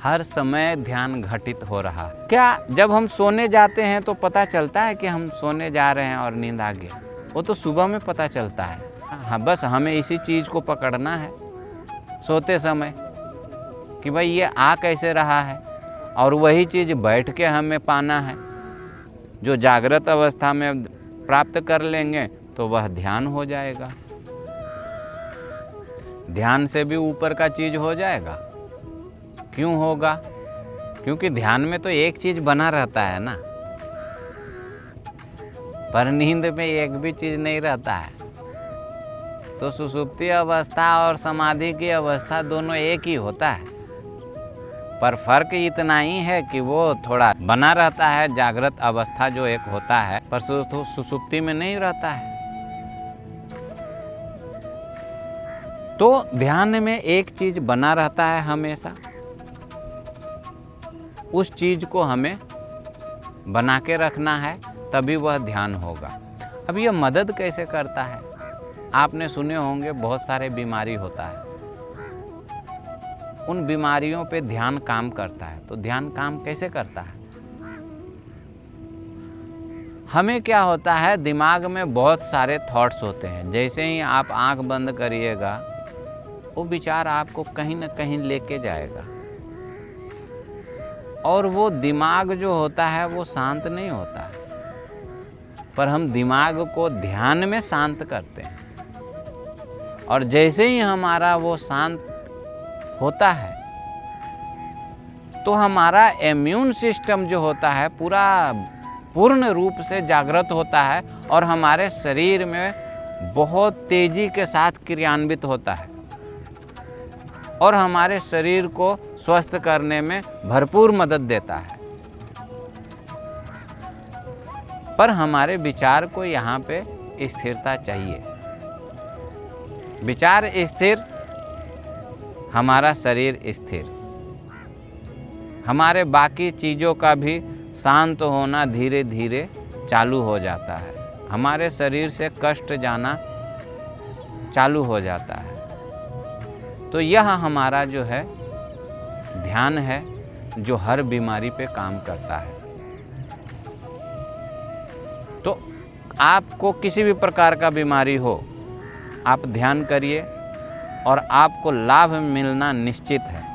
हर समय ध्यान घटित हो रहा है। क्या जब हम सोने जाते हैं तो पता चलता है कि हम सोने जा रहे हैं और नींद आ गया? वो तो सुबह में पता चलता है। हाँ, बस हमें इसी चीज़ को पकड़ना है सोते समय कि भाई ये आ कैसे रहा है, और वही चीज़ बैठ के हमें पाना है। जो जागृत अवस्था में प्राप्त कर लेंगे तो वह ध्यान हो जाएगा। ध्यान से भी ऊपर का चीज़ हो जाएगा। क्यों होगा? क्योंकि ध्यान में तो एक चीज़ बना रहता है ना, पर नींद में एक भी चीज़ नहीं रहता है। तो सुषुप्ति अवस्था और समाधि की अवस्था दोनों एक ही होता है, पर फर्क इतना ही है कि वो थोड़ा बना रहता है। जागृत अवस्था जो एक होता है, पर सुषुप्ति में नहीं रहता है। तो ध्यान में एक चीज बना रहता है हमेशा। उस चीज को हमें बना के रखना है, तभी वह ध्यान होगा। अब यह मदद कैसे करता है? आपने सुने होंगे बहुत सारे बीमारी होता है, उन बीमारियों पे ध्यान काम करता है। तो ध्यान काम कैसे करता है? हमें क्या होता है, दिमाग में बहुत सारे थॉट्स होते हैं। जैसे ही आप आंख बंद करिएगा, वो विचार आपको कहीं ना कहीं लेके जाएगा, और वो दिमाग जो होता है वो शांत नहीं होता है। पर हम दिमाग को ध्यान में शांत करते हैं, और जैसे ही हमारा वो शांत होता है तो हमारा इम्यून सिस्टम जो होता है पूरा पूर्ण रूप से जागृत होता है, और हमारे शरीर में बहुत तेजी के साथ क्रियान्वित होता है, और हमारे शरीर को स्वस्थ करने में भरपूर मदद देता है। पर हमारे विचार को यहाँ पे स्थिरता चाहिए। विचार स्थिर, हमारा शरीर स्थिर, हमारे बाकी चीज़ों का भी शांत होना धीरे धीरे चालू हो जाता है। हमारे शरीर से कष्ट जाना चालू हो जाता है। तो यह हमारा जो है ध्यान है, जो हर बीमारी पे काम करता है। तो आपको किसी भी प्रकार का बीमारी हो, आप ध्यान करिए और आपको लाभ मिलना निश्चित है।